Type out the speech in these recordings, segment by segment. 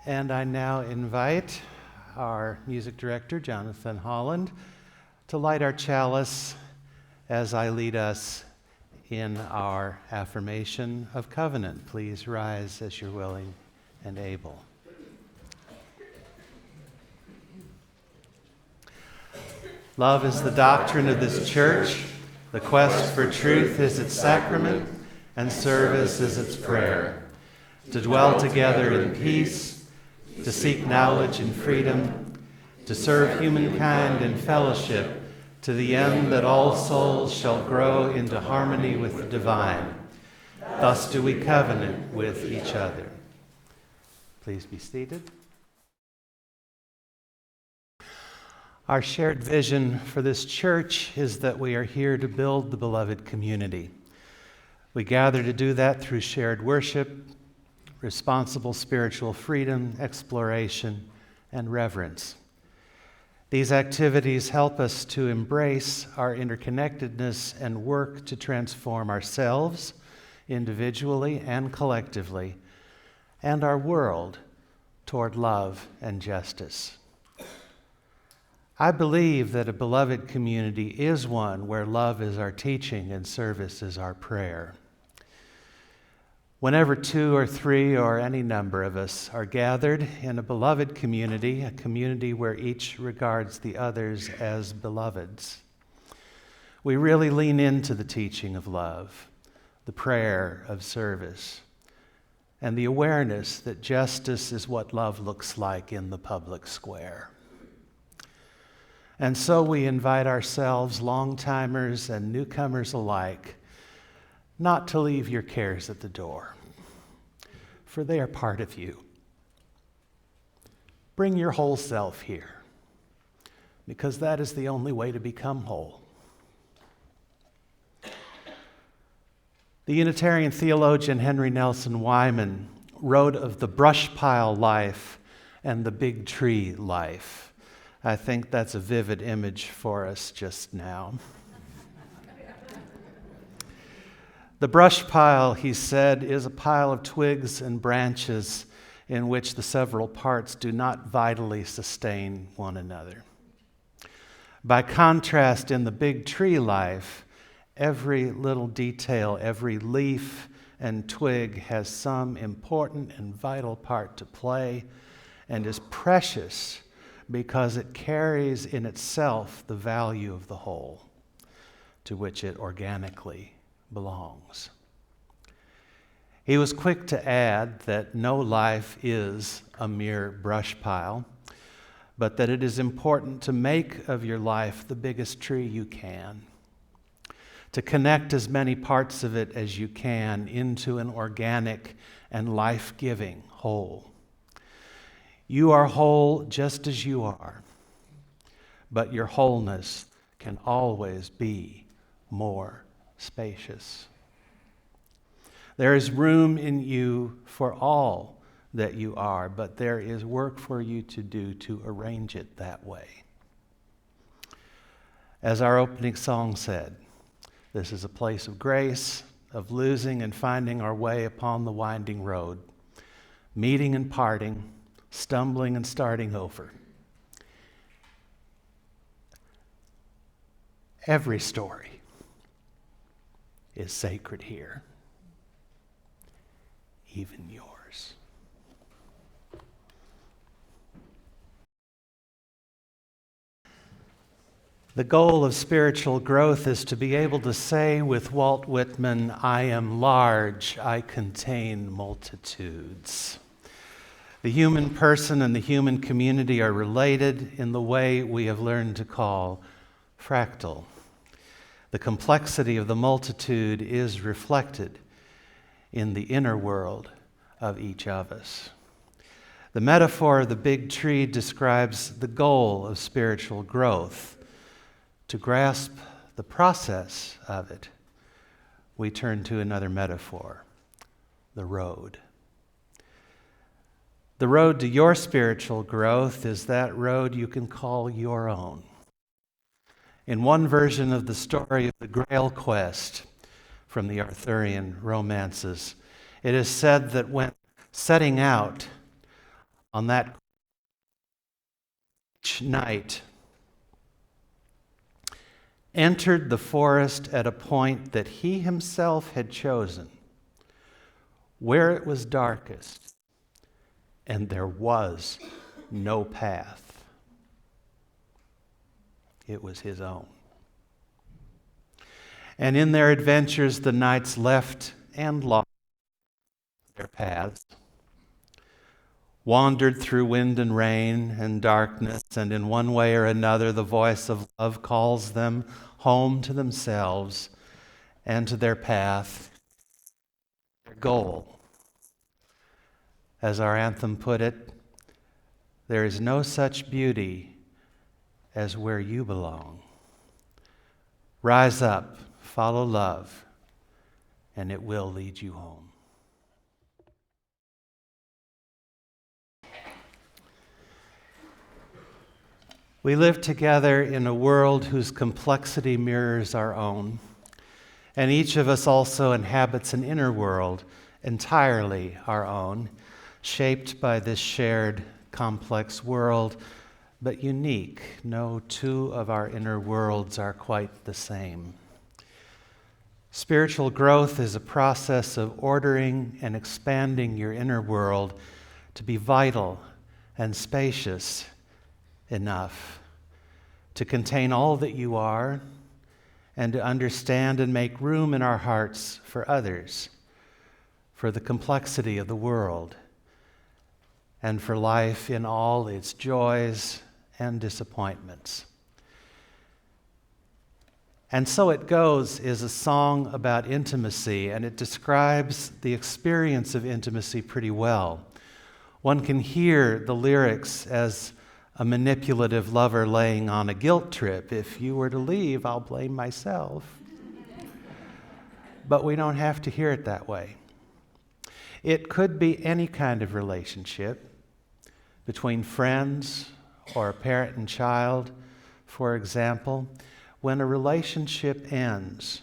And I now invite our music director, Jonathan Holland, to light our chalice as I lead us in our affirmation of covenant. Please rise as you're willing and able. Love is the doctrine of this church. The quest for truth is its sacrament, and service is its prayer. To dwell together in peace, to seek knowledge and freedom, to serve humankind in fellowship, to the end that all souls shall grow into harmony with the divine. Thus do we covenant with each other. Please be seated. Our shared vision for this church is that we are here to build the beloved community. We gather to do that through shared worship, responsible spiritual freedom, exploration, and reverence. These activities help us to embrace our interconnectedness and work to transform ourselves individually and collectively, and our world toward love and justice. I believe that a beloved community is one where love is our teaching and service is our prayer. Whenever two or three or any number of us are gathered in a beloved community, a community where each regards the others as beloveds, we really lean into the teaching of love, the prayer of service, and the awareness that justice is what love looks like in the public square. And so we invite ourselves, long-timers and newcomers alike, not to leave your cares at the door, for they are part of you. Bring your whole self here, because that is the only way to become whole. The Unitarian theologian Henry Nelson Wyman wrote of the brush pile life and the big tree life. I think that's a vivid image for us just now. The brush pile, he said, is a pile of twigs and branches in which the several parts do not vitally sustain one another. By contrast, in the big tree life, every little detail, every leaf and twig has some important and vital part to play and is precious because it carries in itself the value of the whole to which it organically belongs. He was quick to add that no life is a mere brush pile, but that it is important to make of your life the biggest tree you can, to connect as many parts of it as you can into an organic and life-giving whole. You are whole just as you are, but your wholeness can always be more spacious. There is room in you for all that you are, but there is work for you to do to arrange it that way. As our opening song said, this is a place of grace, of losing and finding our way upon the winding road, meeting and parting, stumbling and starting over. Every story is sacred here, even yours. The goal of spiritual growth is to be able to say with Walt Whitman, "I am large, I contain multitudes." The human person and the human community are related in the way we have learned to call fractal. The complexity of the multitude is reflected in the inner world of each of us. The metaphor of the big tree describes the goal of spiritual growth. To grasp the process of it, we turn to another metaphor, the road. The road to your spiritual growth is that road you can call your own. In one version of the story of the Grail quest from the Arthurian romances, it is said that when setting out On that night, entered the forest at a point that he himself had chosen, where it was darkest, and there was no path. It was his own. And in their adventures, the knights left and lost their paths, wandered through wind and rain and darkness, and in one way or another, the voice of love calls them home to themselves and to their path, their goal. As our anthem put it, there is no such beauty as where you belong. Rise up, follow love, and it will lead you home. We live together in a world whose complexity mirrors our own, and each of us also inhabits an inner world entirely our own, shaped by this shared complex world, but unique. No two of our inner worlds are quite the same. Spiritual growth is a process of ordering and expanding your inner world to be vital and spacious enough to contain all that you are and to understand and make room in our hearts for others, for the complexity of the world, and for life in all its joys and disappointments. And So It Goes is a song about intimacy, and it describes the experience of intimacy pretty well. One can hear the lyrics as a manipulative lover laying on a guilt trip. If you were to leave, I'll blame myself. But we don't have to hear it that way. It could be any kind of relationship between friends or a parent and child, for example. When a relationship ends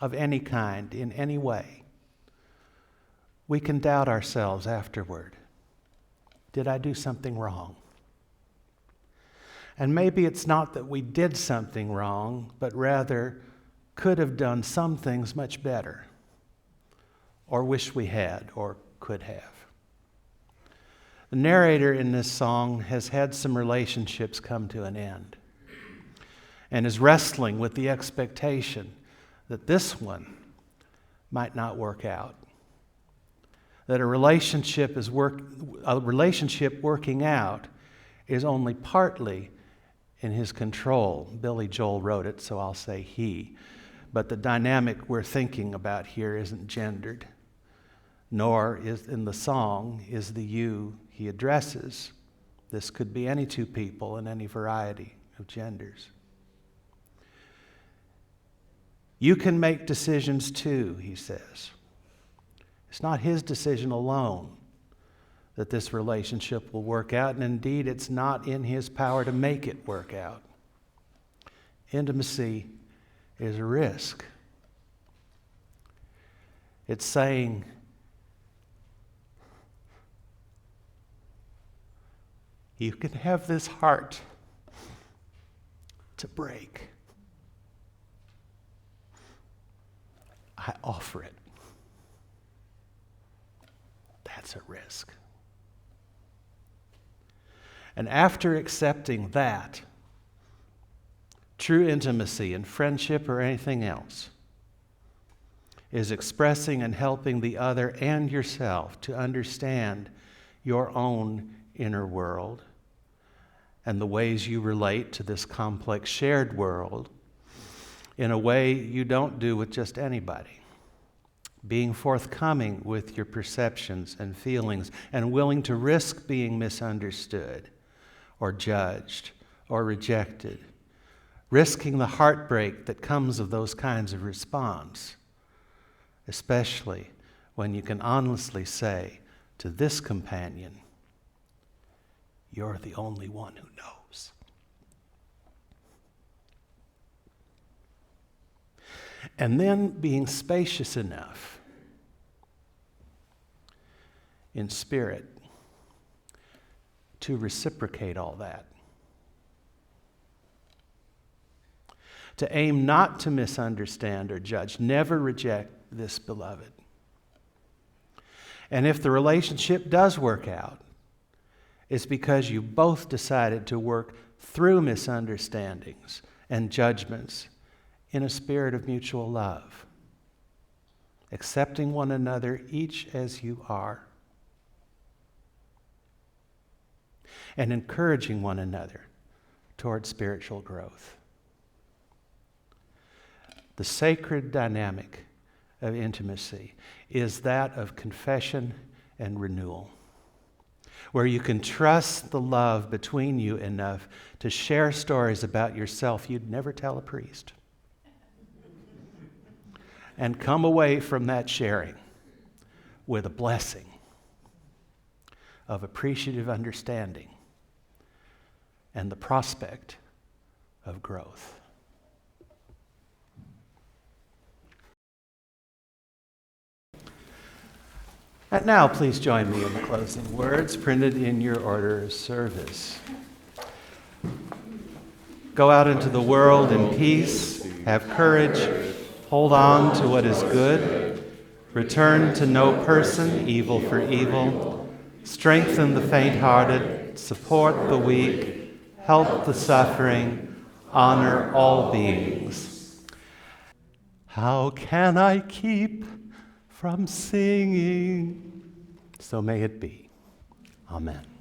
of any kind, in any way, we can doubt ourselves afterward. Did I do something wrong? And maybe it's not that we did something wrong, but rather could have done some things much better, or wish we had, or could have. The narrator in this song has had some relationships come to an end and is wrestling with the expectation that this one might not work out. That a relationship working out is only partly in his control. Billy Joel wrote it, so I'll say he. But the dynamic we're thinking about here isn't gendered, nor is in the song is the you he addresses. This could be any two people in any variety of genders. You can make decisions too, he says. It's not his decision alone that this relationship will work out, and indeed it's not in his power to make it work out. Intimacy is a risk. It's saying, you can have this heart to break. I offer it. That's a risk. And after accepting that, true intimacy in friendship or anything else is expressing and helping the other and yourself to understand your own inner world and the ways you relate to this complex shared world in a way you don't do with just anybody. Being forthcoming with your perceptions and feelings and willing to risk being misunderstood or judged or rejected, risking the heartbreak that comes of those kinds of response, especially when you can honestly say to this companion, you're the only one who knows. And then being spacious enough in spirit to reciprocate all that. To aim not to misunderstand or judge. Never reject this, beloved. And if the relationship does work out, it's because you both decided to work through misunderstandings and judgments in a spirit of mutual love, accepting one another each as you are, and encouraging one another toward spiritual growth. The sacred dynamic of intimacy is that of confession and renewal, where you can trust the love between you enough to share stories about yourself you'd never tell a priest, and come away from that sharing with a blessing of appreciative understanding and the prospect of growth. And now, please join me in the closing words printed in your order of service. Go out into the world in peace, have courage, hold on to what is good, return to no person evil for evil, strengthen the faint-hearted, support the weak, help the suffering, honor all beings. How can I keep from singing? So may it be. Amen.